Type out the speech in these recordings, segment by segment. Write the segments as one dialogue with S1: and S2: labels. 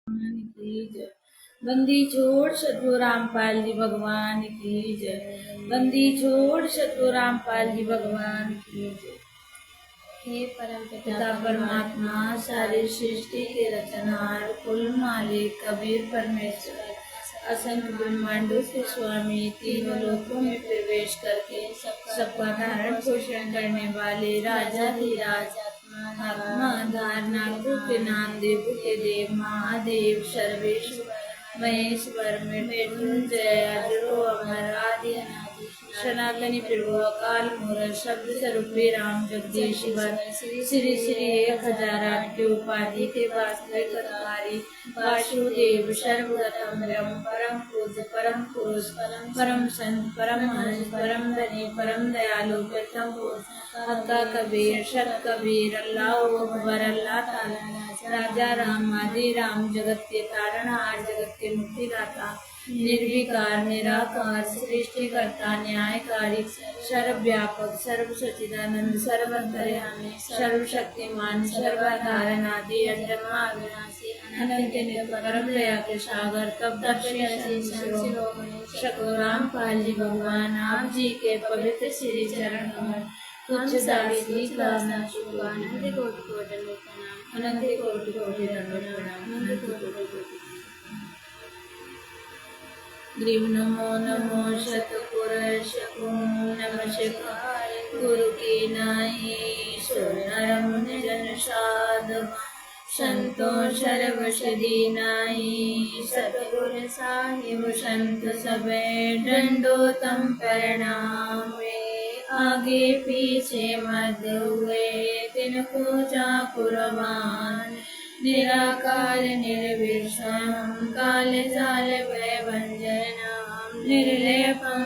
S1: भगवान की जय। बंदी छोड़ सतगुरु रामपाल जी भगवान की जय। बंदी छोड़ सतगुरु रामपाल जी भगवान की जय। हे परम पिता परमात्मा सारी सृष्टि के रचनहार कुल मालिक कबीर परमेश्वर असंख्य ब्रह्मांडों के स्वामी तीनों लोकों में प्रवेश करके सबका धारण पोषण करने वाले राजाधिराज आत्मा धारणा के नाम देव के देव महादेव सर्वेश्वर महेश्वर मृत्युंजय अजरो अमर आदि अनादि सनातनी प्रभु अकाल मूरत शब्द स्वरूपी राम जगदीश्वर श्री श्री 1008 के उपाधि के वास्तविक अधिकारी वासुदेव सर्वगतम ब्रह्म परम पूज्य परम पुरुष परम संत परम हंस परम धनी परम दयालु प्रथम हक्का कबीर सत कबीर अल्लाह अकबर अल्लाह ताला राजा राम आदि राम जगत के तारणहार जगत के मुक्तिदाता निर्विकार निराकार सृष्टिकर्ता न्यायकारी सर्वव्यापक सर्व सच्चिदानंद सर्वंतर्यामी सर्वशक्तिमान सर्वाधारण आदि अजन्मा अविनाशी अनंत नित्य परम दया के सागर तब सतगुरु रामपाल जी भगवान आप जी के पवित्र श्री चरण कमल कुछ दासी का अनंत कोटि कोटि प्रणाम अनंत कोटि कोटि प्रणाम अनंत कोटि कोटि ग्रीव नमो नमो शतपुरुष नमस्कार गुरु की नाई सुर मुनि जन साधु संतो सर्वसदी नाई सतगुरु साहिब संत सबे दंडोतम प्रणाम आगे पीछे मत हुए तिनको जा कुर्बान निराकार निर्विषम काल जाल भय भंजनाम निर्लेपम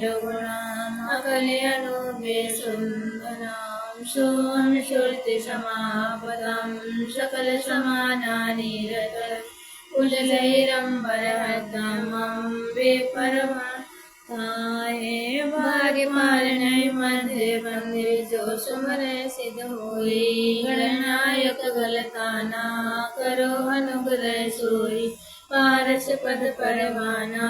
S1: रघुनाम अकलयनुबे सुंदराम सोम श्रुति समापदम सकल समानानि रतन कुशलैरंबरहतमं बेपरमा ताये भाग्य पालन मध्य मंदिर जो सुमर सिद्ध होई गणनायक गलताना करो अनुग्रह सोई पारस पद परवाना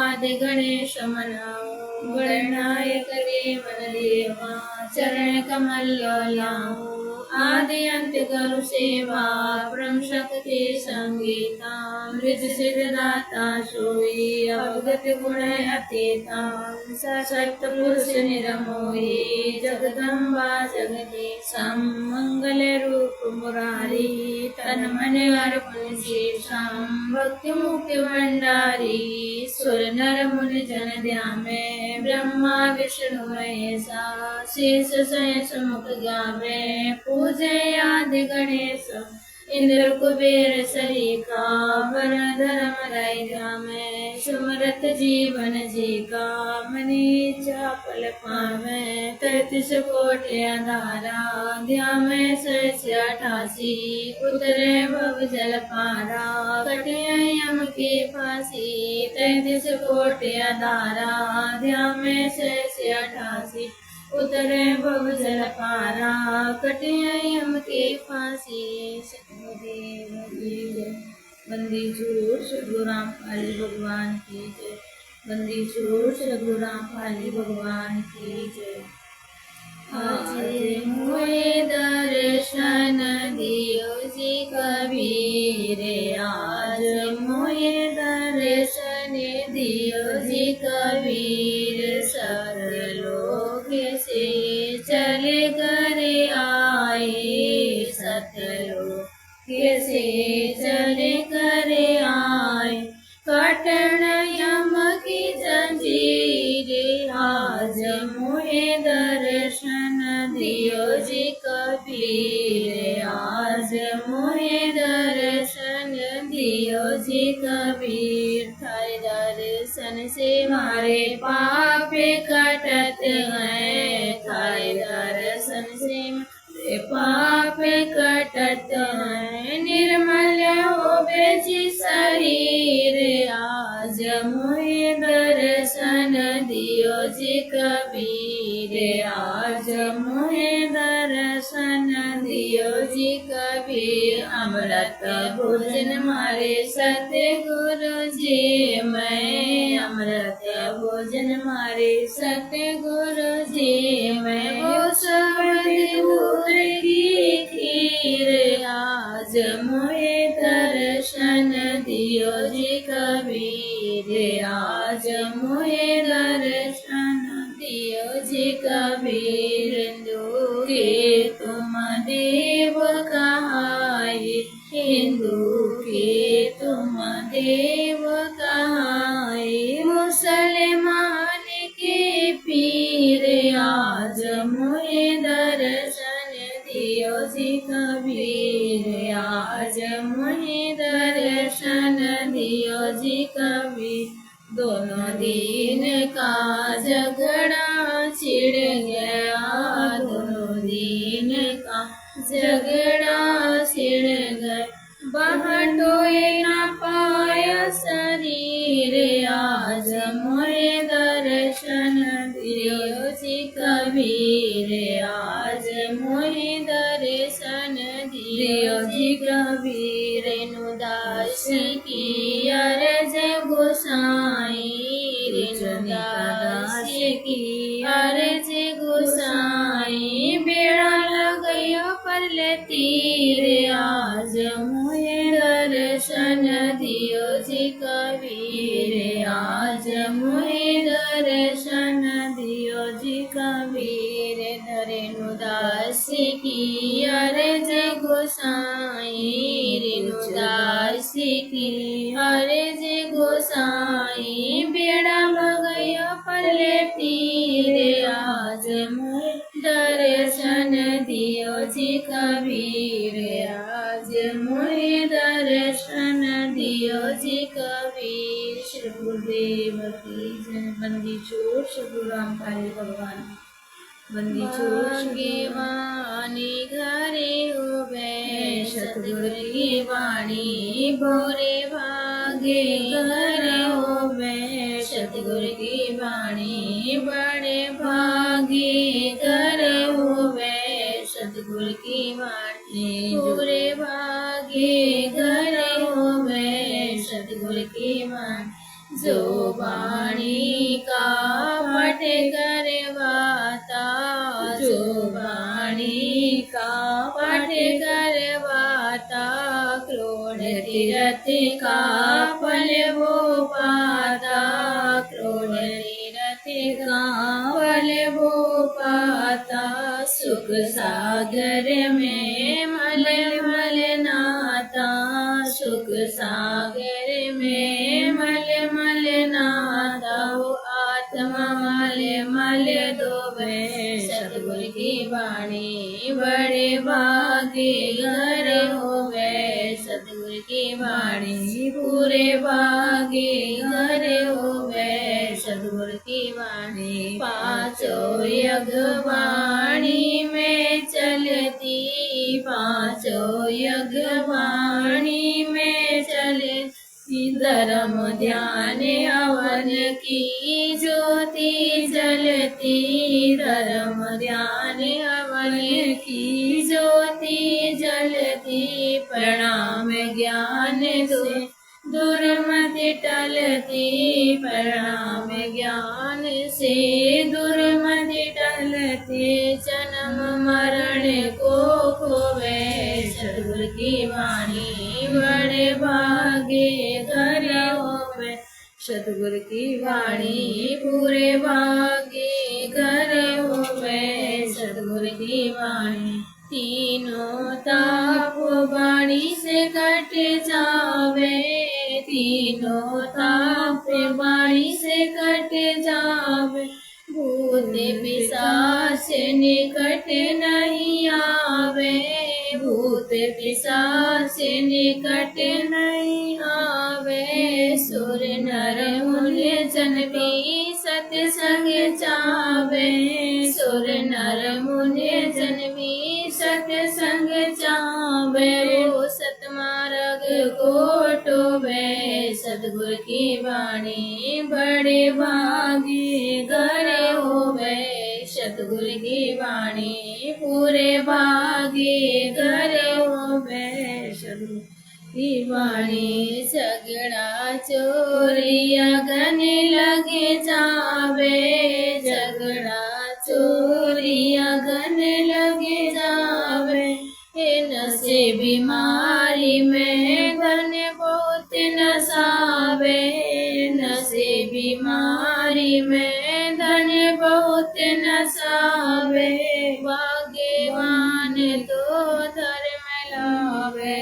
S1: आदि गणेश मनाओ गणनायक देवन देवा चरण कमल लाओ आदि अंत करु सेवा परम शक्ति संगीता मृत सिद्धदाता सोई अवगत गुण अतीता सत्य पुरुष निरमोही जगदम्बा जगदीशम मंगल रूप मुरारी तन मन अर्पण शेषम भक्ति मुक्ति भंडारी सुर नर मुनि जन ध्यामे ब्रह्मा विष्णु महेशा शेष सहस मुख गावे पूजे आदि गणेश इंद्र कुबेर सरीका वन धर्म राय में सुमरत जीवन जी का मनी चापल पावे 33 कोटि अंधारा ध्यान में 88 उतरे भव जल पारा कटे यम की फांसी 33 कोटि अंधारा ध्यान में 88 उतरे भव जल पारा कटे यम के फांसी सतगुरुदेव की जय। बंदी छोड़ सतगुरु रामपाल जी भगवान की जय। बंदी छोड़ सतगुरु रामपाल जी भगवान की जय। आज मोए दर्शन दियो जी कबीर आज मोए दर्शन दियो जी कबीर सतलोक से चले कर आए सतलोक से चले कर आए कटन यम की जंजीर आज मोहे दर्शन दियो जी कबीर आज मोहे दर्शन दियो जी कबीर थारे दर्शन से मारे पाप कटत हैं थारे दर्शन से मारे पाप कटत हैं निर्मल हो बेची शरीर आज मोहे दर्शन दियो जी कबीर आज मोहे दर्शन दियो जी कबीर अमृत भोजन हमारे सतगुरु जी। मैं अमृत भोजन मारे सतगुरु जी। मैं वो सब दूध की खीर आज मोहे दर्शन दियो जी कबीर। आज मोहे दर्शन दियो जी कबीर। हिंदू के तुम देव कहाए, हिंदू के तुम देव कहाए। मुसलमान के पीर आज मोहे दर्शन दियो जी कबीर। आज मोहे दर्शन दियो जी कबीर। दोनों दिन का झगड़ा छिड़ गया, दोनों दिन का झगड़ा छिड़ गया। बाटोए न पाया शरीर आज मोहे दर्शन दियो जी कबीर। आज मोहे दर्शन दियो जी कबीर। उदास की अर्ज गोसाई, उदास की अर्ज गोसाई। बेड़ा लगयो पर तीर आज मोहे दर्शन दियो जी कबीर। आज मोहे दर्शन दियो जी कबीर। धरेनु दास की अर्ज गोसाई, रेनु दास की अर्ज गोसाई। बेड़ा लगयो पर तीर आज मोहे दर्शन दियो जी कबीर। आज मोहे दर्शन दियो जी कबीर। श्री गुरुदेव की जय। बंदी छोड़ सद्गुरु रामपाल भगवान। बंदी छोड़ वाणी घरे होवे, सतगुरु की वाणी भोरे भागे घरे होवे। सतगुरु की वाणी बड़े भागे घरे होवे। सतगुरु की वाणी पूरे भागे घरे होवे। सतगुरु की वाणी जो वाणी का पठ करवाता, जो वाणी का पठ करवाता। क्रोध तीरथ का फल वो पाता, क्रोध तीरथ का फल वो पाता। सुख सागर में मल मल नाता, सुख सागर में मल मल नाता। वो आत्मा मल मल धोवे। सतगुरु की वाणी बड़े भागे घर होवे। सतगुरु की वाणी पूरे भागे घर होवे। सतगुरु की वाणी पांचों यज्ञ वाणी में चलती, पांचों यज्ञ वाणी में चलती। धर्म ध्यान हवन की ज्योति जलती, धर्म ध्यान हवन की ज्योति जलती। प्रणाम ज्ञान से दुर्मति टलती, प्रणाम ज्ञान से दुर्मति टलती। जन्म मरण को खोवे। सतगुरु की वाणी बड़े भागे घर होवे। सतगुरु की वाणी पूरे भागे घर होवे। सतगुरु की वाणी तीनों ताप वाणी से कट जावे, तीनों ताप वाणी से कट जावे। भूत पिशाच निकट नहीं आवे, भूत पिशाच निकट नहीं आवे। सुर नर मुनि जन भी सत्संग चावे, सुर नर मुनि जन भी सत्संग चावे। वो सतमार्ग को टोवे। सतगुरु की वाणी बड़े भागे घर होवे। सतगुरु की वाणी पूरे भागे घर होवे। सतगुरु की वाणी। झगड़ा चोरिया गने लगे जावे, झगड़ा चोरिया गने लगे जावे। हे नशे बीमारी में धन बहुत नसावे, नशे बीमारी में धन बहुत नसावे। भाग्यवान तो धर्म लावे,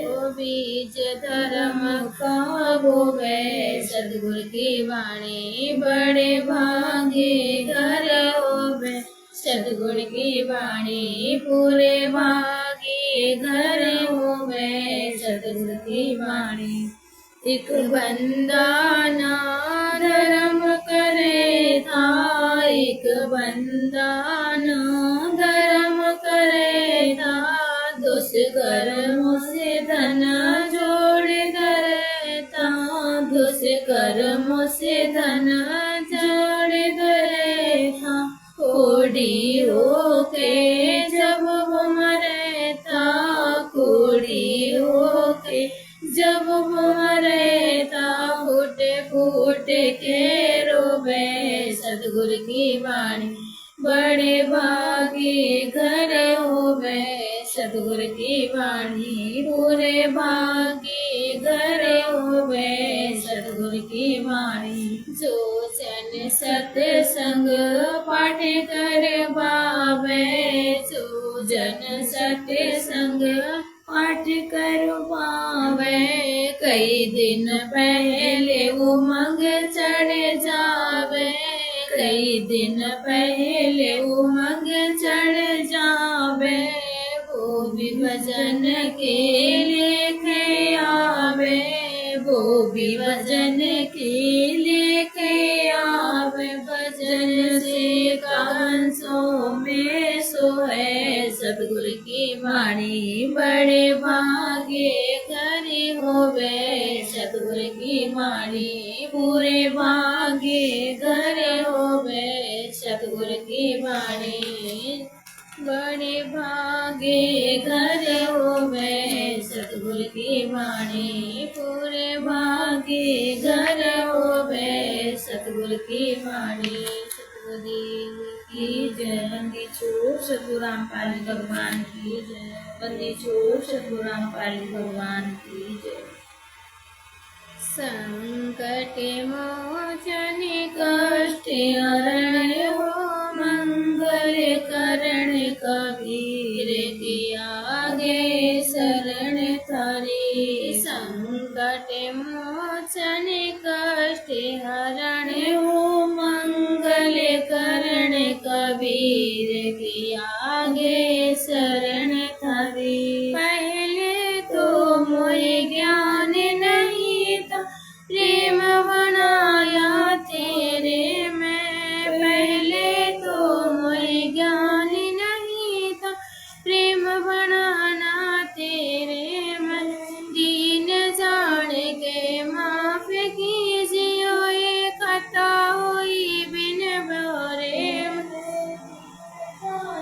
S1: वो बीज धर्म का बोवे। सतगुरु की वाणी बड़े भागे घर होवे, सतगुरु की वाणी पूरे भागे घर होवे। सतगुरु की वाणी एक बंदा ना धर्म करे था, एक बंदा ना धर्म करे था। दुष्कर्मों से धन जोड़ धरता, दुष्कर्मों से धन जोड़ धरता। कोड़ी होके जब वो मरता, कोड़ी होके जब वो मरता। फूट फूट के रोवे, सतगुरु की वाणी बड़े भागे घर होवे। सतगुरु की वाणी पूरे भागे घर होवे। सतगुरु की वाणी जो जन सत्संग पाठ कर पावे, जो जन सत्संग पाठ कर पावे। कई दिन पहले उमंग चढ़ जावे, कई दिन पहले उमंग चढ़ जावे। वो भी भजन के लेके आवे, वो भी भजन के लेके आवे। भजन से कांसों में सोए, सतगुरु की वाणी बड़े भागे घर होवे। सतगुरु की वाणी पूरे भागे घर होवे। सतगुरु की वाणी बड़े भागे घर होवे। सतगुरु की वाणी पूरे भागे घर होवे। सतगुरु की वाणी सतगुरुदेव की जय। बंदी छोड़ सतगुरु रामपाल जी भगवान की जय। बंदी छोड़ सतगुरु रामपाल जी भगवान की जय। संकट मोचन कष्ट हरण हो, मंगल करण कबीर के आगे शरण थारी। संकट मोचन कष्ट हरण हो, मंगल करण कबीर के आगे शरण थारी। पहले तो मोहे ज्ञान नहीं था, प्रेम बनाया तेरे में। पहले तो मोहे ज्ञान नहीं था, प्रेम बनाना तेरे में। दीन जान के माफ कीजियो, ये खता हुई बिन बोरे में।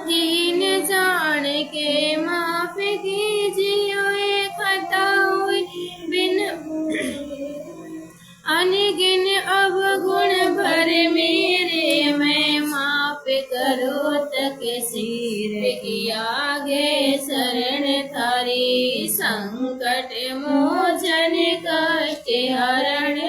S1: दीन जान के माफ कीजियो, ये खता हुई बिन अनगिन अवगुण भर मेरे में। माफ करो तक सिर की आगे शरण थारी। संकट मोचन कष्ट हरण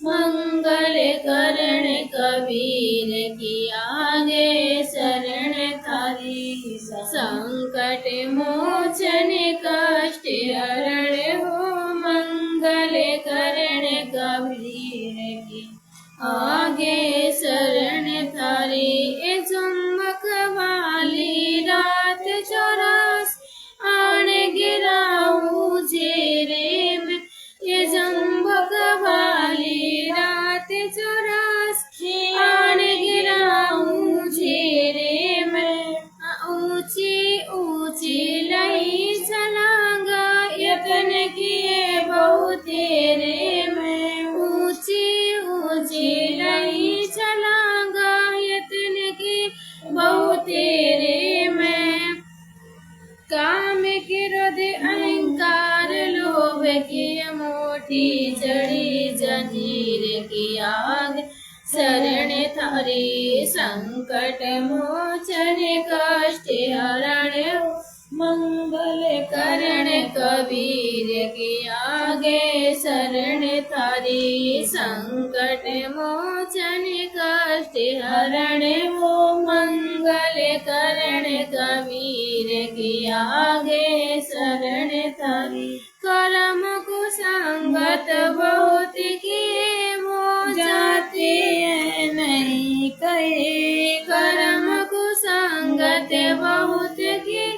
S1: मंगल करण कबीर की आगे शरण थारी। संकट मोचन कष्ट हरण हो, मंगल करण कबीर की आगे शरण थारी। ए चुम्बक वाली रात 84 आन गिराऊं जेरे में। ये चुम्बक वाली रात 84 आन गिराऊं जेरे में। ऊंची ऊंची लई चलांगा, यतन किए बहु तेरे में। ऊंची ऊंची लई चलांगा, यतन की बहु तेरे में। काम क्रोध अहंकार लोभ की मोटी जड़ी जंजीर की आग शरण थारी संकट मोचन कष्ट हरण मंगल करण कबीर की आगे शरण थारी संकट मोचन कष्ट हरण वो मंगल करण कबीर की आगे शरण थारी करम कुसंगत बहुत की वो जाती है नहीं कहे करम कुसंगत बहुत की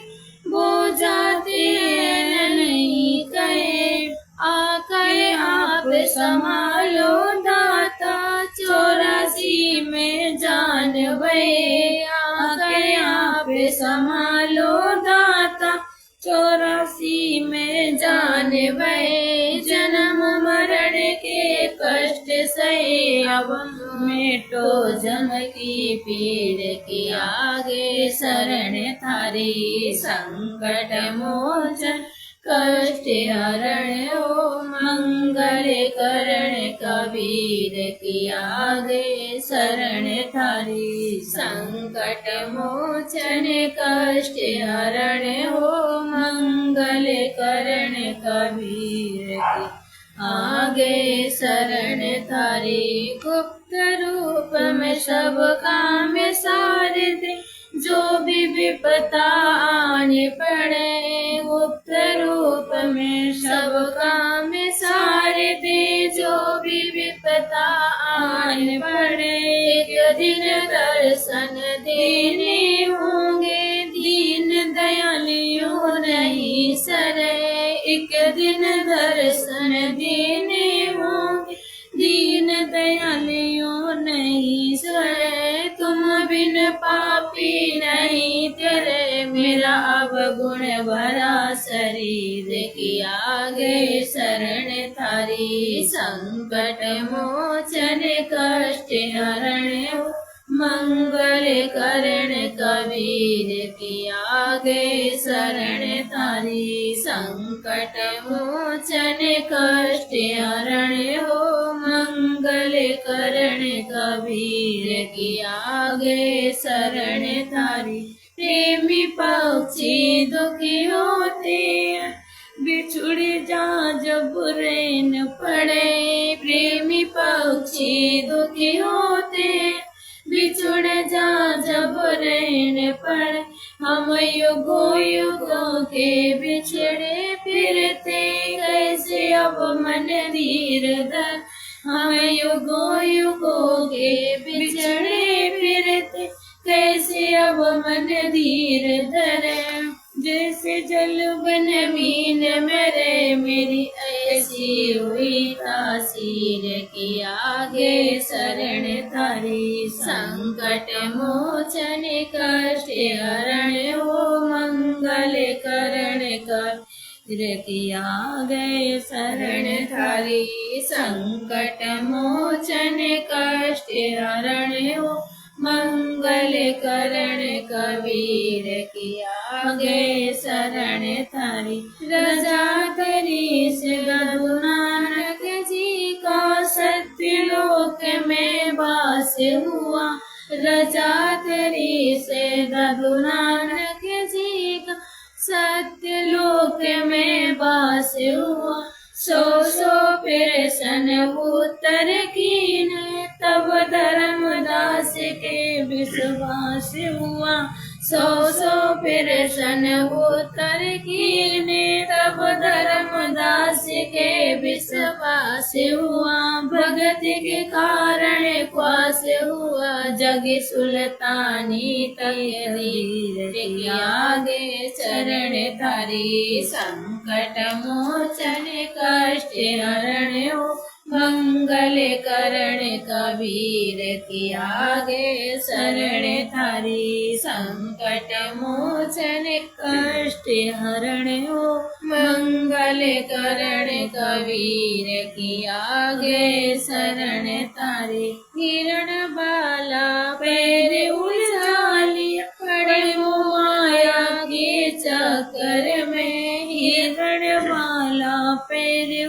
S1: वो जाती है नहीं कहे आके आप संभालो दाता 84 में जान भये आके आप संभालो दाता 84 में जान भये जन्म मरण के कष्ट सहे अब मिटो जम की पीड़ की आगे शरण थारी संकट मोचन कष्ट हरण ओ मंगल करण कबीर की आगे शरण थारी संकट मोचन कष्ट हरण ओ मंगल करण कबीर की आगे शरण थारी गुप्त रूप में सब काम सारते जो भी विपदा आने पड़े गुप्त रूप में सब काम सारते जो भी विपदा आने पड़े एक दिन दर्शन देने होंगे दीन दयालु नहीं सरे एक दिन दर्शन देने होंगे दीन दयालु नहीं सरे तुम बिन पापी नहीं तेरे मेरा अवगुण भरा शरीर की आगे शरण थारी संकट मोचन कष्ट हरण मंगल करण कबीर की आगे शरण थारी संकट मोचन कष्ट हरण हो मंगल करण कबीर की आगे शरण थारी प्रेमी पक्षी दुखी होते बिछुड़ जा जब रैन पड़े प्रेमी पक्षी दुखी होते बिछुड़ जा जब रैन पड़े हम युगों युगों के बिछड़े फिरते कैसे अब मन धीर धर हम युगों युगों के बिछड़े फिरते कैसे अब मन धीर धरे जैसे जल बन मीन मेरे मेरी ऐसी हुई तासीर की आगे शरण थारी संकट मोचन कष्ट हरण हो मंगल करण कर की आगे शरण थारी संकट मोचन कष्ट हरण हो मंगल करण कबीर की आगे शरण थारी रजा तेरी से गुरु नानक जी का सत्य लोक में वास हुआ रजा तेरी से गुरु नानक जी का सत्य लोक में वास हुआ सो फिर सन उत्तर कीने तब धर्मदास के विश्वास हुआ सो फिर सन उत्तर कीने तब धर्मदास के विश्वास हुआ भगत के कारण क्वास हुआ जग सुल्तानी तकदीर के आगे शरण थारी संकट मोचन कष्ट हरण हो मंगल करण कबीर की आगे शरण थारी संकट मोचन कष्ट हरण हो मंगल करण कबीर की आगे शरण थारी हिरण बाला पैर उलझा लिया पड़े वो माया के चक्कर में हिरण बाला पैर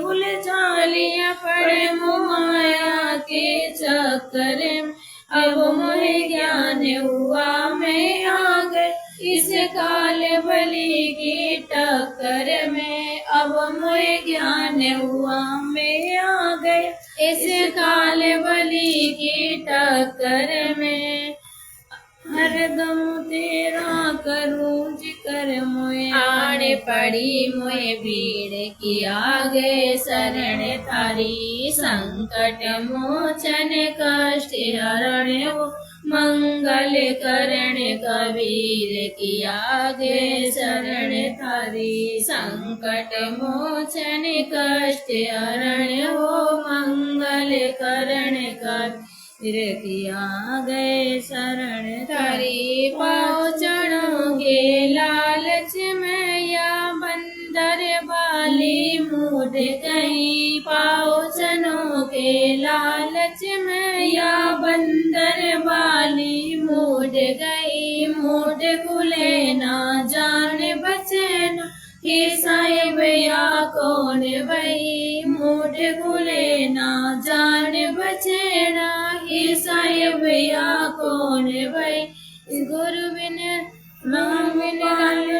S1: लिया पड़े माया के चक्कर में, अब मोहे ज्ञान हुआ मैं आ गए इस काल बलि की टक्कर में, अब मोहे ज्ञान हुआ मैं आ गए इस काल बलि की टक्कर में। हरदम तेरा करूं जिक्र मोए आड़े पड़ी मोए भीड़ की आगे शरण थारी, संकट मोचन कष्ट हरण हो मंगल करण कबीर की आगे शरण थारी, संकट मोचन कष्ट हरण हो मंगल करण कबीर की आगे शरण थारी। पाँचों के लालच में या बंदर बाली मूढ़ गई, पाँचों के लालच में या बंदर बाली मूढ़ गई, मूढ़ खुले ना जाने बचे ना हे साहिब या कौन भई, मूढ़ खुले ना जाने बचे ना हे साहिब या कौन भई। गुरु बिन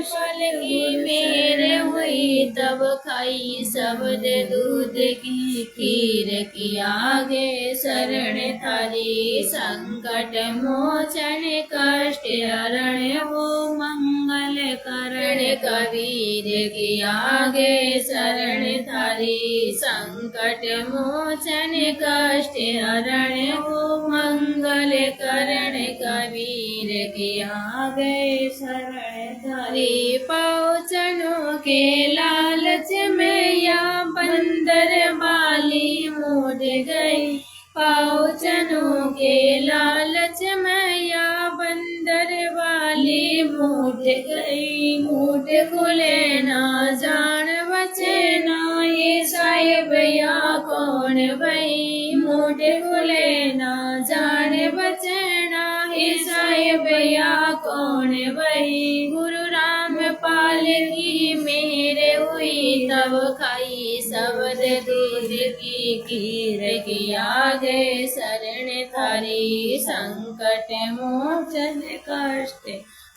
S1: फल की मेरे हुई तब खाई शब्द दूध की खीर की आगे शरण थारी, संकट मोचन कष्ट हरण हो मंगल करण कबीर की आगे शरण थारी, संकट मोचन कष्ट हरण हो मंगल करण कबीर की आगे शरण थारी। पाँचों के लालच में या बंदर बाली मूढ़ गई, पाँचों के लालच में या बंदर वाली मूढ़ गई, मूढ़ खुले ना जान बचे ना ये साहिब या कौन भई, मूढ़ खुले ना जान बचे ना ये साहिब या कौन भई। गुरु राम पाल की मेरे हुई तब खाई शब्द दूध की खीर की आगे शरण थारी, संकट मोचन कष्ट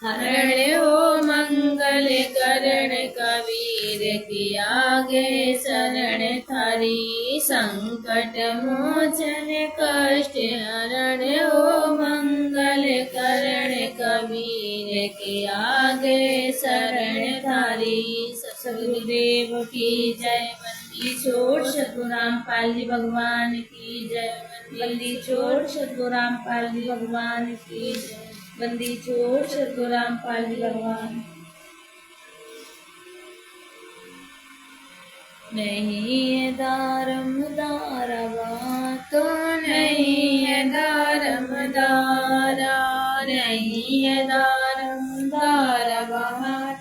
S1: हरण हो मंगल करण कबीर की आगे शरण थारी, संकट मोचन कष्ट हरण हो मंगल करण कबीर की आगे शरण थारी। सतगुरुदेव की जय। बंदी छोड़ सतगुरु रामपाल जी भगवान की जय। बंदी छोड़ सतगुरु रामपाल जी भगवान की जय। बंदी छोड़ सतगुरु रामपाल जी भगवान। नहीं है दारम दारवा तो नहीं है दारम दारा, नहीं है दारम दारवा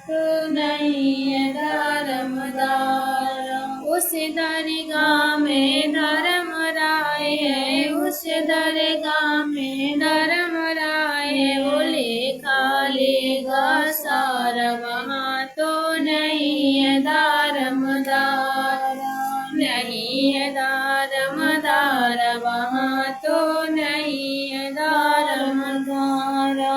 S1: तो नहीं है दारम दारा। उस दरगाह में धर्म राय है, उस दरगाह में धर्म राय है, वो लेखा लेगा सारा वहाँ तो नहीं है दारम दारा, नहीं है दारम दारा वहाँ तो नहीं है दारम दारा।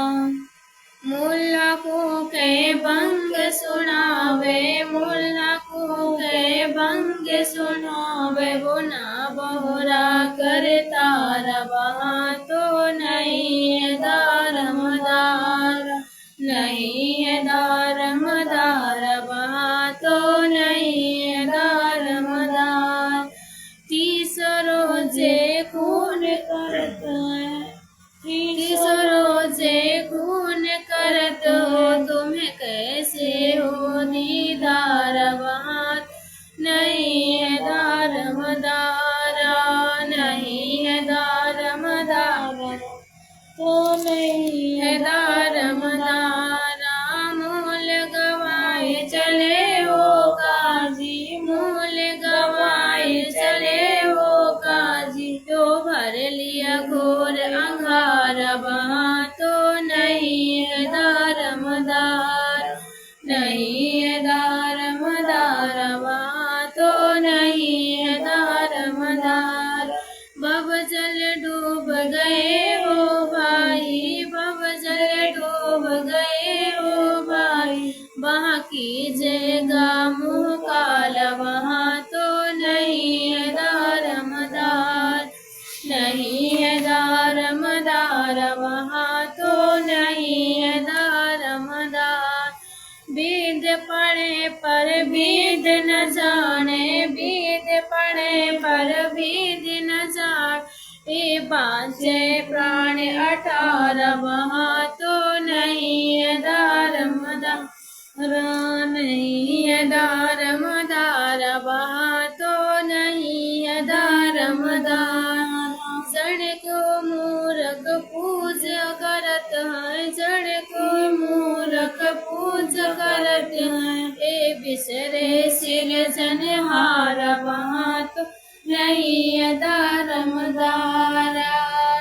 S1: मुल्ला को के बंग सुनावे, मुल्ला को के बंग सुनावे, वो ना बोरा करता वहाँ तो नहीं है दारम दारा, नहीं है दारम दारा वहाँ तो नहीं है दारम दारा। 30 रोजे खून करता है, 30 रोजे खून करत हो, तुम्हें कैसे हो दीदार वहाँ नहीं है दारम दारा, नहीं है दारम दारा तो नहीं है दारम दारा। मूल गवाए चले हो काजी, मूल गवाए चले हो काजी, तो भर लिया घोर अंगार वहाँ तो नहीं है दारम दार, नहीं है दारम दार वहाँ तो नहीं है दार। जल डूब गए हो भाई, भव जल डूब गए हो भाई। वहाँ कीजिएगा मुँह काला, वहाँ तो नहीं है दारमदार, नहीं है दारमदार, वहाँ तो नहीं है दारमदार। वेद पढ़े पर वेद न जाने, वेद पढ़े पर वेद न जाने, बाँचे प्राण 18, वहाँ तो नहीं है दारमदार, नहीं है दारमदार, वहाँ तो नहीं है दारमदार। जड़ को मूर्ख पूज करत है, जड़ को मूर्ख पूज करत है, ए बिसरे सिरजनहार, वहाँ तो नहीं है दारमदार,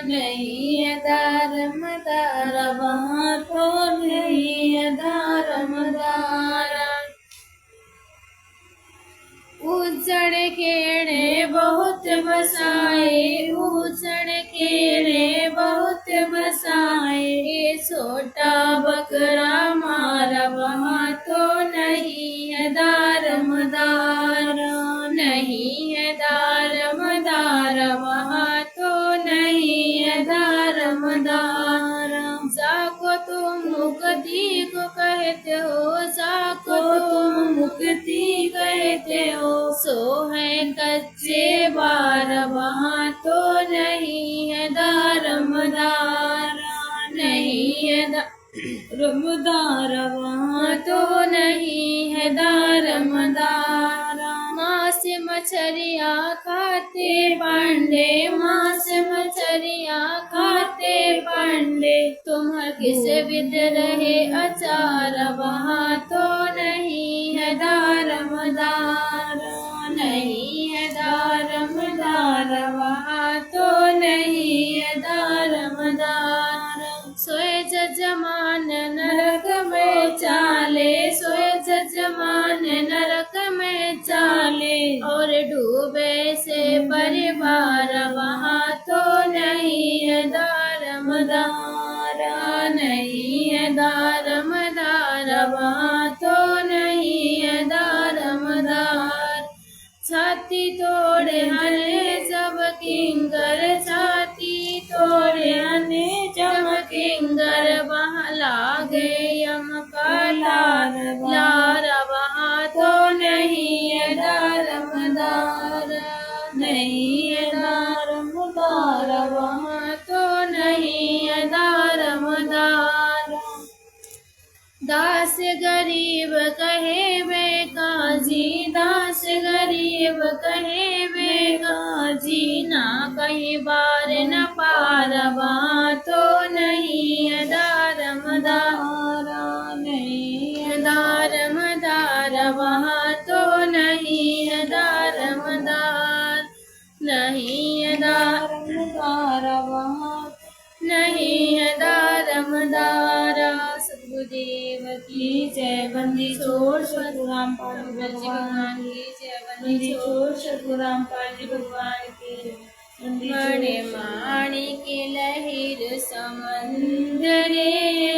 S1: नहीं है दारमदार, वहाँ तो नहीं है दारमदार। उजड़ केड़े बहुत बसाए, उजड़ केड़े बहुत बसाए, ये छोटा बकरा मारा, वहाँ तो नहीं है दारमदार, नहीं है दारमदार, वहाँ तो नहीं है दारमदार। जाको तुम मुक्ति को कहते हो, जाको तुम मुक्ति कहते हो, सो है कच्चे बार, वहाँ तो नहीं है दारमदार, नहीं है दारमदार, वहाँ तो नहीं है दारमदार। मांस मछलिया खाते पांडे, मांस मछलिया खाते पांडे, तुम किस विद रहे अचार, वहाँ तो नहीं है दारमदार, नहीं है दारमदार, वहाँ तो नहीं है दारमदार। सोए जजमान नरक में चाले, सोए जजमान नरक में चाले, और डूबे से परिवार, वहाँ तो नहीं है दारमदार, नहीं है दारमदार, वहाँ तो नहीं है दारमदार। छाती तोड़े हने जब किंकर, छाती तोड़े हने जब किंकर, वहाँ लागे यम का लार, लार, वहाँ तो नहीं है दारमदार, नहीं है दारमदार, वहाँ तो नहीं है दारमदार। दास गरीब कहे बेकाजी, दास गरीब कहे बेकाजी, ना कहीं बार न पार, वहाँ तो नहीं है दारमदार, नहीं है दारमदार, वहाँ तो नहीं है दारमदार, नहीं है दारमदार, वहाँ नहीं है दारमदार। सतगुरुदेव की जय। बंदी छोड़ सतगुरु रामपाल भगवान की जय, बंदी छोड़ सतगुरु रामपाल भगवान की जय। बड़े माणिक लहर समंदरे,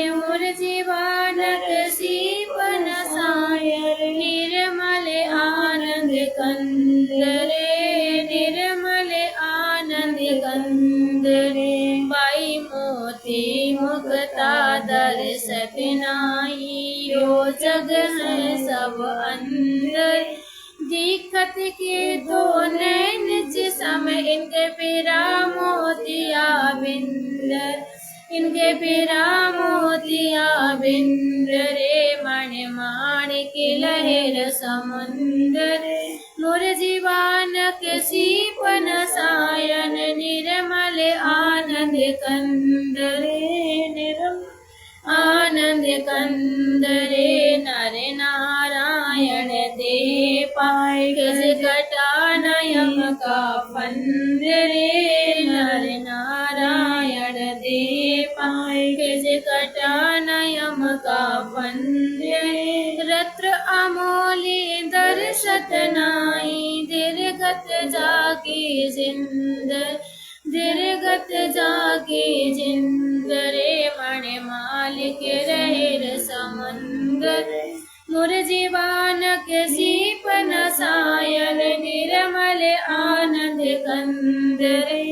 S1: मोर जीवानक सीपन सायर, निर्मल आनंद कंदरे, निर्मल आनंद कंदरे, बाई मोती मुक्ता दर्शत नाई, यो जग है सब अंदर, दिखत के दो नैन जिसम, इनके पिरा मोतिया बिंदर, इनके पिरा मोतिया बिंदरे, मणि माणिक लहर समुंदर, मोर जीवान के सीपन सायन, निर्मल आनंद कंदरे, निर्मल आनंद कंदरे, नर नारायण दे पाए, गज कटानयम का फंदरे, नर नारायण दे पाए, गज कटानयम का फंदरे, रत्र अमोली दर्शत नाई, दीर्घत जाकी जिंदर, दीर्घत जाके जिंदरे मणि मालिक रहे समंदर मुर जीवान के सीपन सायल निर्मल आनंद कंदरे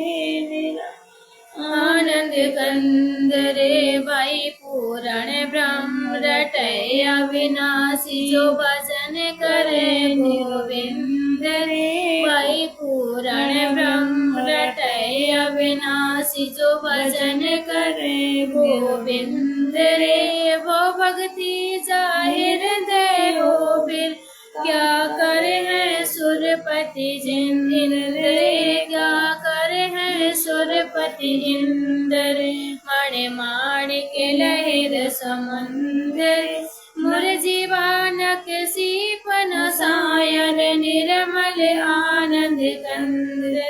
S1: आनंद कंदरे भाई पूरण ब्रह्म रटय अविनाशी जो भजन करे गोविंद रे भाई पूरण ब्रह्म रटय अविनाशी जो भजन करे गोविंद रे वो भक्ति जाहिर दे हो फिर क्या करे हैं सुरपति जिंद्र क्या करे हैं सुरपति इंद्र मणि माणिक लहर समंदर मुर जीवानक सीपन सायन निर्मल आनंद कंद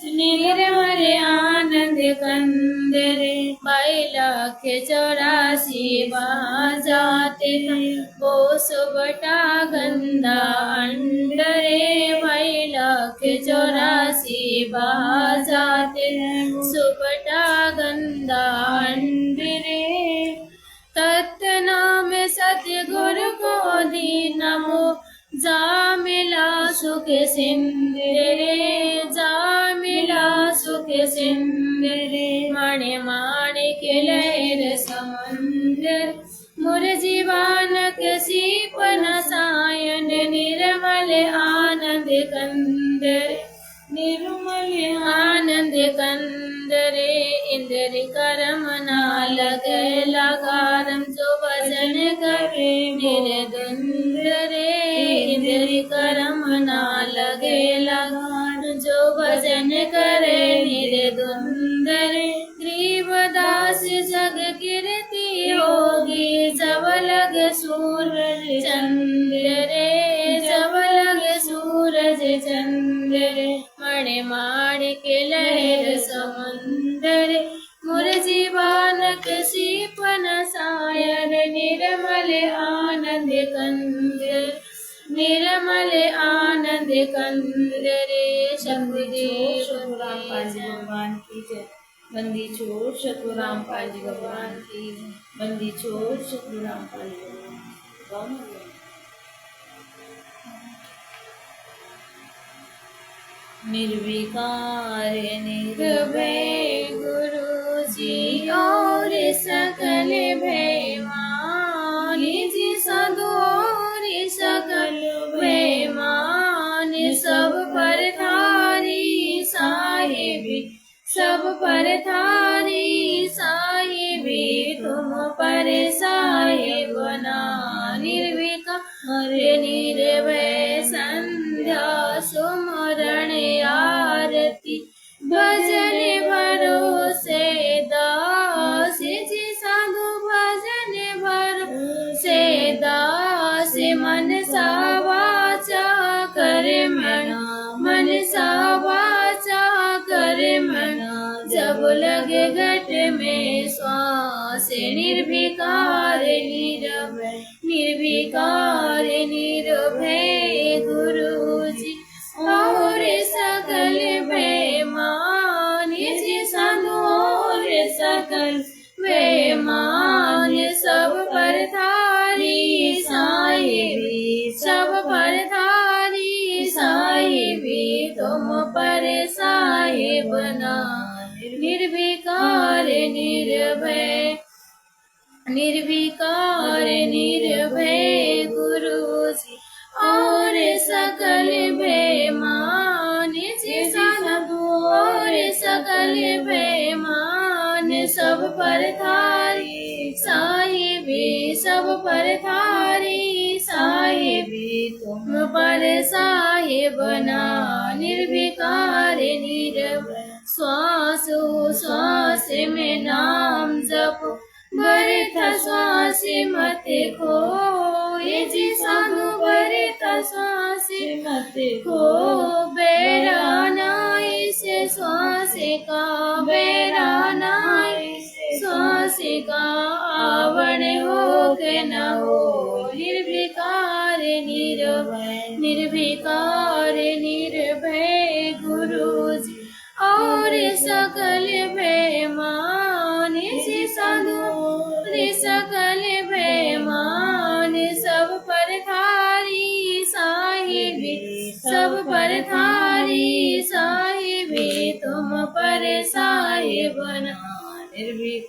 S1: निर्मल आनंद कंदरे 2,84 बाजाते वो सुबटा गंदा अंडरे 2,84 बाजाते सुबटा गंदा अंडरे तत्नाम सतगुरु को दी नमो जा मिला सुख सिंदरे जा मिला सुख सिंदरे मणि माणिक लहर समंदर मुर जीवानक सीपन सायन निर्मल आनंद कंदर निर्मल आनंद कंदरे इंद्र करम ना लगे लगारम जो भजन करे निर्दुंदरे इंद्र करम ना लगे लगार जो भजन करे निर्दुंदरे ग्रीवदास जग कीर्ति होगी जब लग सूरज चंद्र रे जब लग सूरज चंद्र मणि माणिक लहर समंदर मुर जीवानक सीपन सायन निर्मल आनंद कंदर निर्मल आनंद कंदरे शक्ति रामपाल जी भगवान की जय बंदी छोड़ शत्रु रामपाल जी भगवान की बंदी छोड़ शत्रु रामपाल जी भगवान निर्विकार निर्भय गुरु जी और सकल भयमान जी साधु और सकल भयमान सब पर थारी साहिबी सब पर थारी साहिबी तुम पर साहिब ना निर्विकार निर्भय संध्या सुमरण आरती भजन भरोसे दास जी साधु भजन भरोसे दास मन सा वाचा कर मना मन सा वाचा कर मना जब लगे घट में श्वास निर्विकार निर्भय निर्विकार निर्भय गुरु जी और सकल बेमान जी साधु और सकल बेमान सब पर थारी साहिबी सब पर थारी साहिबी तुम पर साहिब ना निर्विकार निर्भय निर्विकार निर्भय गुरु जी और सकल बेमान जी साधु और सकल बेमान सब पर थारी साहिबी सब पर थारी साहिबी तुम पर साहिब ना निर्विकार निर्भय श्वास श्वास में नाम जपो भरता श्वास मत खो ये जी साधु भरता श्वास मत खो बेराना इसे श्वास का बेराना श्वास का आवरण हो के न हो निर्विकार निर्भय निर्विकार निर्भय गुरु जी और सकल साहेब बना निर्भीक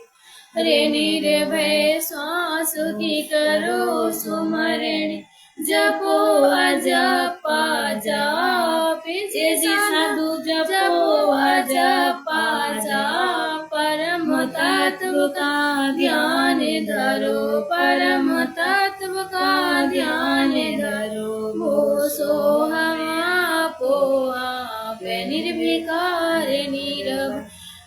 S1: रे निर्भय श्वास की करो सुमरण जपो अजपा जाप जे साधु जपो अजपा जाप परम तत्व का ध्यान धरो परम तत्व का ध्यान धरो वो सो हम आपो आप निर्विकार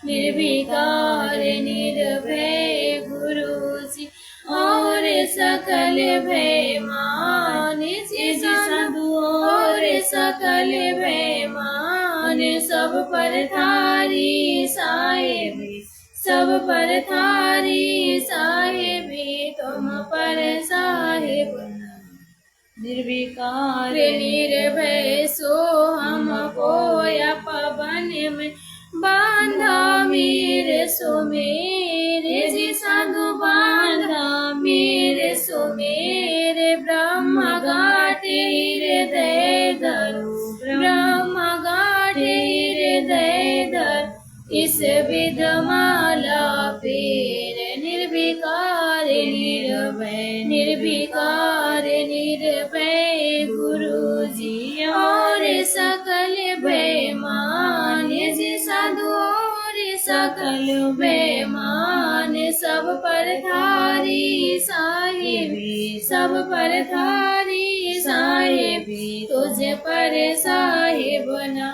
S1: निर्विकार निर्भय गुरु जी और सकल भय मान जी साधु और सकल भय मान सब पर थारी साहेबी सब पर थारी साहेबी तुम पर साहेब निर्विकार निर्भय सो हमको या पवन में बांधा मेरे सो मेरे जी साधु बांधा मेरे सो मेरे ब्रह्म घाटे हृदय धरो ब्रह्म घाटे हृदय धर इस विधमाला पेर निर्विकार निर्भय निर्विकार निर्भय गुरु जी और सकल भय मान जी साधु और सकल भय मान सब पर थारी साहेबी सब पर थारी साहेबी तुझे पर साहेब बना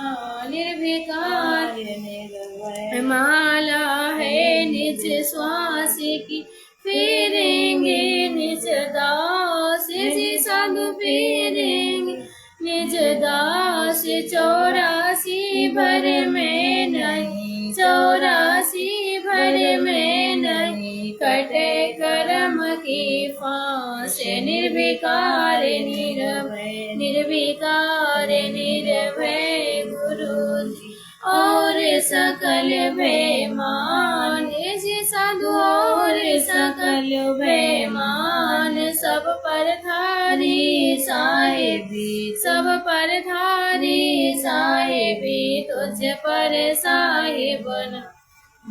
S1: निर्विकार निर्भय माला है निज श्वास की फेरेंगे निज दास जी साधु फेरेंगे निज दास 84 भर में नहीं 84 भर में नहीं कटे कर्म की फांस निर्विकार निर्भय निर्विकार निर्भय गुरु जी और सकल भय मान जी साधु और सकल भय मान सब पर थारी साहेबी सब पर थारी साहेबी तुझ पर साहेब बना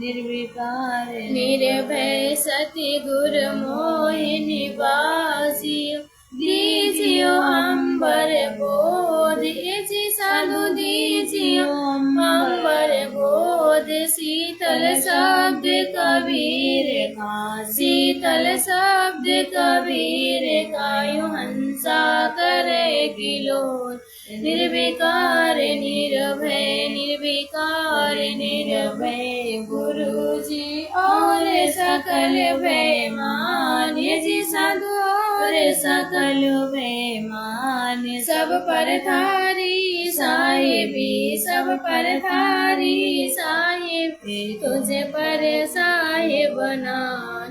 S1: निर्विकार निर्भय सती गुर मोहिनी बासियो दीजियो अंबर बोध जी साधु दीजियो अंबर बोध शीतल शब्द कबीर का शीतल शब्द कबीर का यूं हंसा करे किलोर निर्विकार निर्भय निर्विकार निर्भय गुरु जी और सकल भय मान जी साधु और सकल भय मान सब पर थारी साहेबी सब पर थारी साहेबी तुझे पर साहेब बना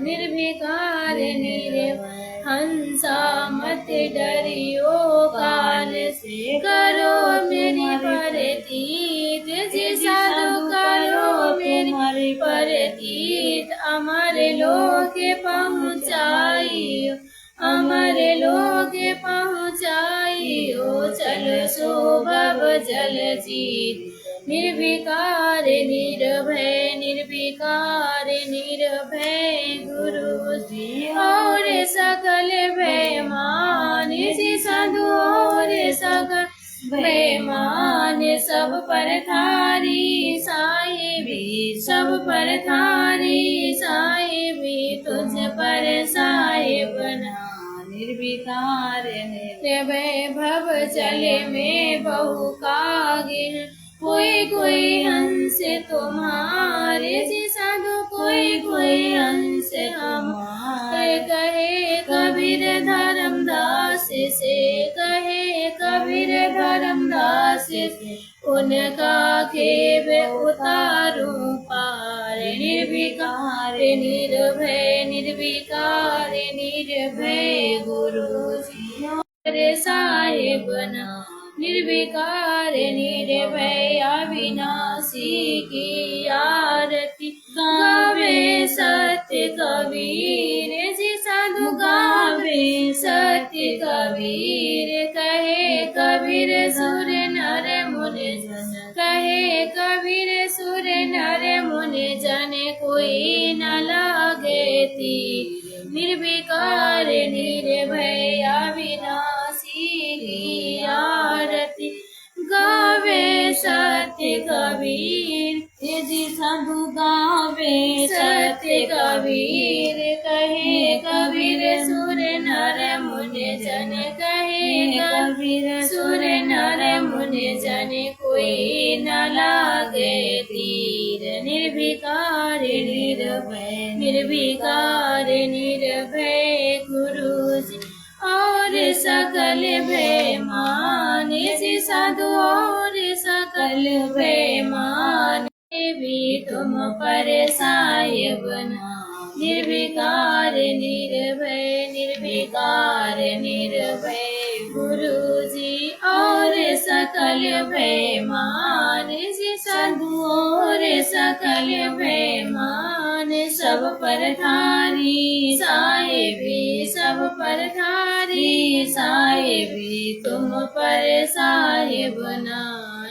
S1: निर्विकार निर्भय हंसा मत डरियो काल से करो मेरी परतीत जी साधु करो मेरी परतीत अमर लोक पहुँचाइयो अमर लोक पहुँचाइयो चल सो भव जल जीत निर्विकार निर्भय निर्विकार निर्भय गुरु जी और सकल भय मान जी साधु और सकल भय मान सब पर थारी साहेबी सब पर थारी साहेबी तुझ पर साहेब बना निर्विकार निर्भय भव चले में बहु कागे कोई कोई हंस तुम्हारे जी साधु कोई कोई हंस हमारे कहे कबीर धर्मदास से कहे कबीर धर्मदास से उनका खेब उतारूं पार निर्विकार निर्भय निर्विकार निर्भय गुरु जी साहेब बना निर्विकार निर्भय अविनाशी की आरती गावे सत्य कबीर जी साधु गावे सत्य कबीर, कहे कबीर सुर नर मुनि जन, कहे कबीर सुर नर मुनि जन, कोई न लागे तीर, निर्विकार निर्भय अविनाशी की आरती, गावे सत्य कबीर, जी साधु गावे सत्य कबीर, कहे कबीर सुर नर मुनि जन, कहे कबीर सुर नर मुनि जन, कोई न लागे तीर, निर्विकार निर्भय, निर्विकार निर्भय गुरु जी और सकल भय माने, जी साधु और सकल भय माने, भी तुम पर साहिब ना, निर्विकार निर्भय, निर्विकार निर्भय गुरु जी और सकल भय माने, जी साधु और सकल भय माने, सब पर धारी साहिबी, सब पर धारी साहिबी, तुम पर साहिब ना,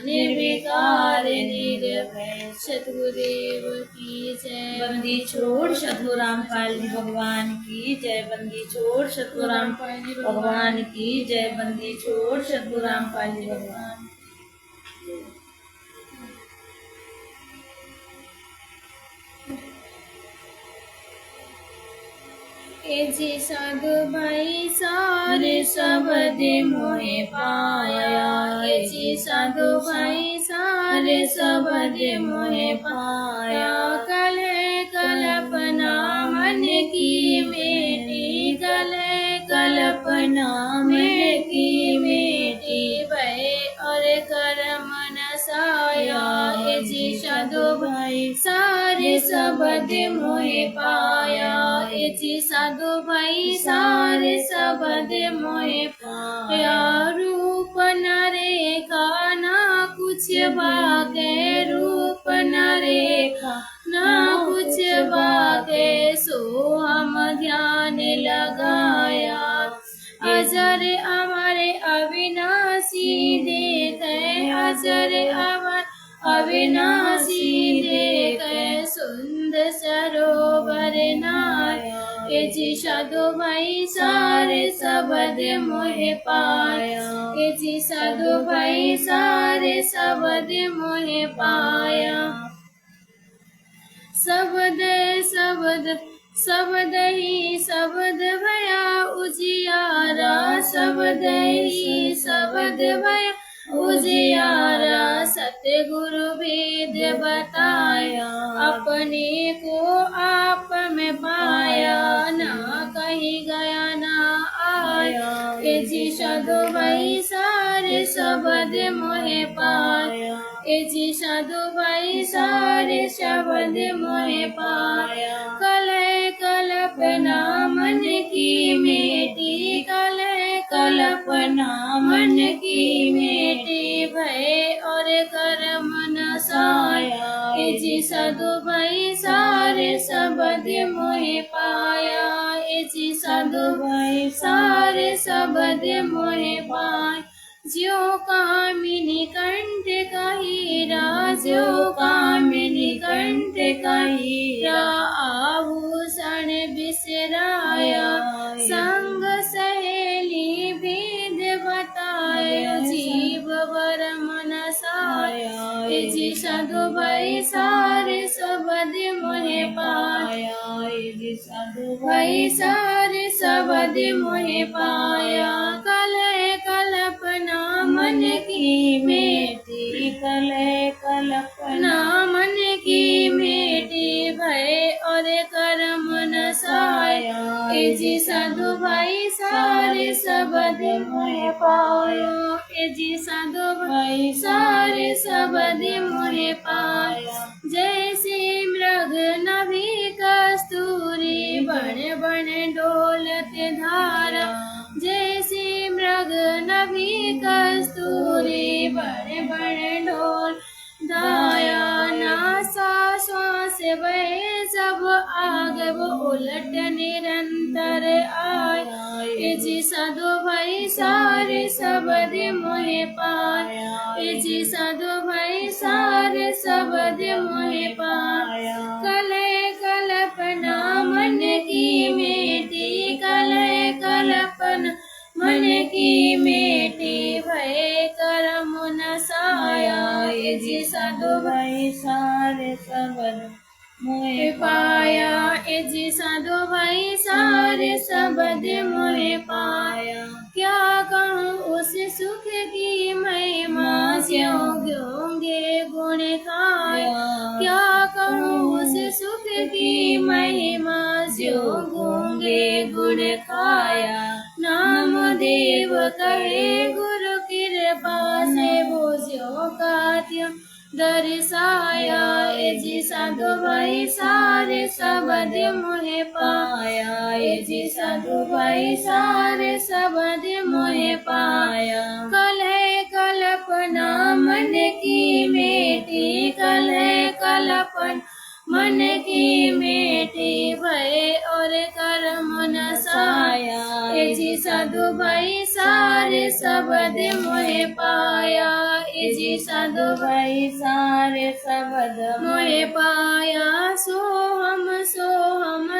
S1: निर्विकार निर्भय। सतगुरुदेव की जय। बंदी छोड़ सतगुरु रामपाल जी भगवान की जय। बंदी छोड़ सतगुरु रामपाल जी भगवान की जय। बंदी छोड़ सतगुरु रामपाल जी भगवान। जी साधु भाई सारे शब्द मोहे पाया, जी साधु भाई सारे शब्द मोहे पाया, कल कल्पना मन की मेटी, कल कल्पना मन की मेटी, भय और कर्म नसाया, जी साधु भाई सारे शब्द मोहे पाया, जी साधु भाई सारे शब्द मोहे पाया, रूप न रेखा ना कुछ बाके, रूप न रेखा ना कुछ बाके, सो हम ध्यान लगाया, अजर अमर अविनाशी देखे, अजर अमर अविनाशी देखे, सुंदर सरोवर नाया, जी साधु भाई सारे शब्द मोहे पाया, जी साधु भाई सारे शब्द मोहे पाया, शब्द शब्द शब्द ही शब्द भया उजियारा, शब्द ही शब्द भया उजियारा, सतगुरु वेद बताया, अपने को आप में पाया, ना कहीं गया ना आया, जी साधु भाई सारे शब्द मोहे पाया, जी साधु भाई सारे शब्द मोहे पाया, कलह कल्पना मन की मेटी, कलह कल्पना मन की मेटी, भय और कर्म नसाया, जी साधु भाई सारे शब्द मोहे पाया, जी साधु भाई सारे शब्द मोहे पाया, ज्यो कामिनी कंठ का हीरा, ज्यो कामिनी कंठ का हीरा, आभूषण बिसराया, संग सहेली भेद बताया, जीव वर मनसाया, जी साधु भाई सारे शब्द मोहे पाया, जी साधु भाई सारे शब्द मोहे पाया, कलह कल्पना मन की मेटी, कलह कल्पना मन की मेटी, भय और कर्म नसाया, जी साधु भाई सारे शब्द मोहे पाया, जी साधु भाई सारे शब्द मोहे पाया, जैसे मृग नभी कस्तूरी, बन बन डोलत धारा, जैसे मृग नभी कस्तूरी, बन बन डोल दाया, नासा श्वास बहे सब आगे वो उलट निरंतर आए। जी साधु भाई सारे शब्द मोहे पाया। जी साधु भाई सारे शब्द मोहे पाया। कलय कल्पना मन की मेटी, कलय कल्पना मन की मेटी, भय कर्म न साया। ये जी साधु भाई सारे शब्द मोहे पाया। ये जी साधु भाई सारे शब्द मोहे पाया। क्या कहूँ उस सुख की महिमा, ज्यों गूंगे गुण गाया। क्या कहूँ उस सुख की महिमा, ज्यों गूंगे गुण गाया। नाम देव कहे गुरु कृपा से, वो ज्यों का त्यों दर्शाया। ए जी साधु भाई सारे शब्द मोहे पाया। ए जी साधु भाई सारे शब्द मोहे पाया। कलह कल्पना मन की मेटी, कलह कल्पना मन की मेटी, भय और कर्म न साया। ए जी साधु भाई सारे शब्द मोहे पाया। ए जी साधु भाई सारे शब्द मोहे पाया। सोहम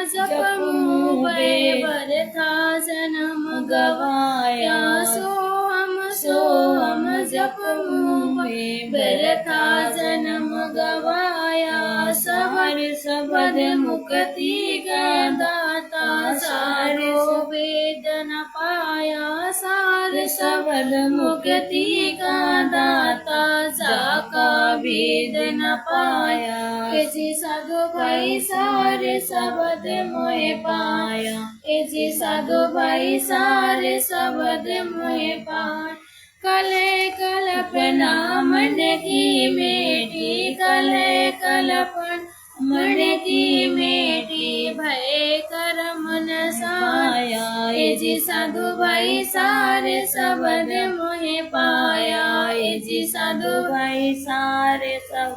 S1: जपमु भय बरथा जन्म गवाया। सोहम जपमु भय बरथा जन्म गवाया। सहर शब्द मुक्ति का दाता, सारो वेद न पाया। सार शब्द मुक्ति का दाता, जाका वेद न पाया। ए जी साधु भाई सारे शब्द मोहे पाया। ए जी साधु भाई सारे शब्द मोहे पाया। कलय कल्पना मन की मेटी, कलय कल्पना मन की मेटी, भय कर्म न साया। ए जी साधु भाई सारे शब्द मोहे पाया। ए जी साधु भाई सारे सब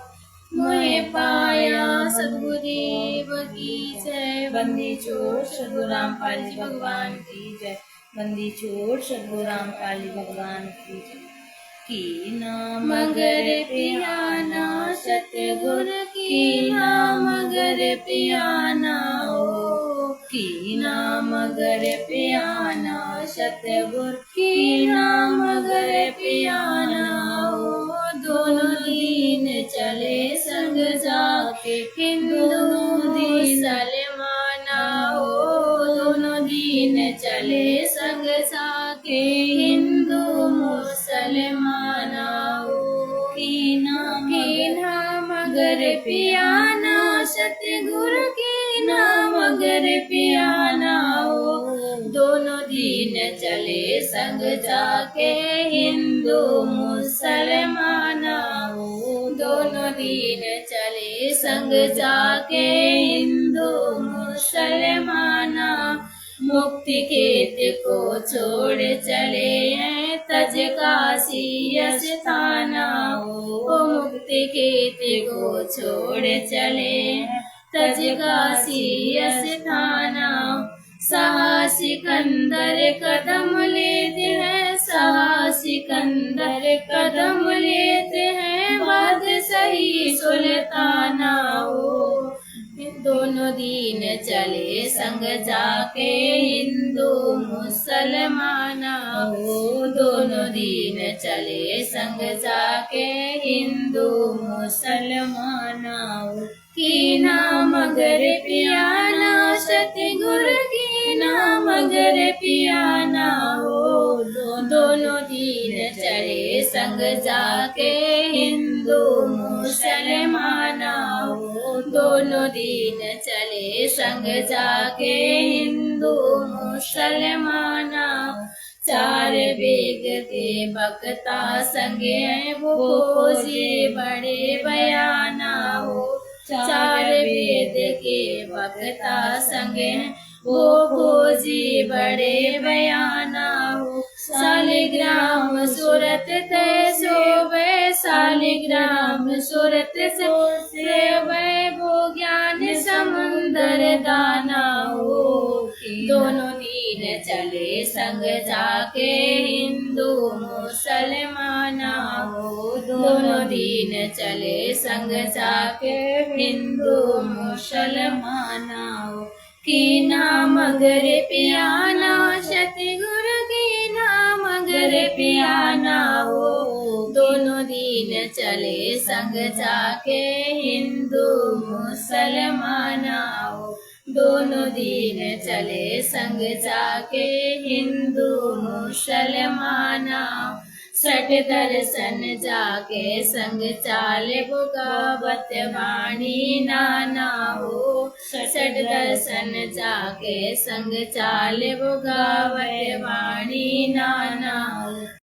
S1: मोहे पाया। सद्गुरुदेव की जय। बंदी छोड़ सद्गुरु रामपाल जी भगवान की जय। बंदी छोड़ सद्गुरु रामपाल जी भगवान की जय। की नाम अगर पियाना सतगुरु, की नाम अगर पियाना हो। की नाम अगर पियाना सतगुरु, की नाम अगर पियाना हो। दोनों दीन चले संग जाके, हिंदू मुसलमाना हो। दोनों दीन चले संग जाके, हिंदू मुसलमाना हो। की नाम अगर पियाना सतगुरु, की नाम अगर पियाना हो। दोनों दीन चले संग जाके, हिंदू मुसलमाना हो। दोनों दीन चले संग जाके, हिंदू मुसलमाना। मुक्ति खेत को छोड़ चले हैं, तज काशी अस्थाना हो। मुक्ति खेत को छोड़ चले हैं, तज काशी अस्थाना। शाह सिकंदर कदम लेते हैं, शाह सिकंदर कदम लेते हैं, बादशाही सुल्ताना हो। दोनों दीन चले संग जाके, हिंदू मुसलमाना हो। दोनों दीन चले संग जाके, हिंदू मुसलमाना हो। की नाम अगर पियाना सतगुरु, की नाम अगर पियाना हो। दोनों दीन चले संग जाके, हिंदू मुसलमाना हो। दोनों दीन चले संग जाके, हिंदू मुसलमाना। चार वेद के बक्ता संगे हैं, वो खोजे बड़े बयाना हो। चार वेद के बक्ता संगे हैं, वो खोजी बड़े बयाना हो। शालिग्राम सूरत ते शोभे, शालिग्राम सूरत से शोभे, वो ज्ञान समुंदर संग जाके हिंदू मुसलमान हो दोनों दिन चले संग जाके हिंदू मुसलमान हो की नाम गर पियाना सतगुरु की नाम गर पियाना हो दोनों दिन चले संग जाके हिंदू मुसलमान हो दोनों दिन चले संग जाके हिंदू मुसलमान सठ दर्शन जाके संग चाले बुगावत वाणी नाना हो सठ दर्शन जाके संग चाले बुगावत वाणी नाना हो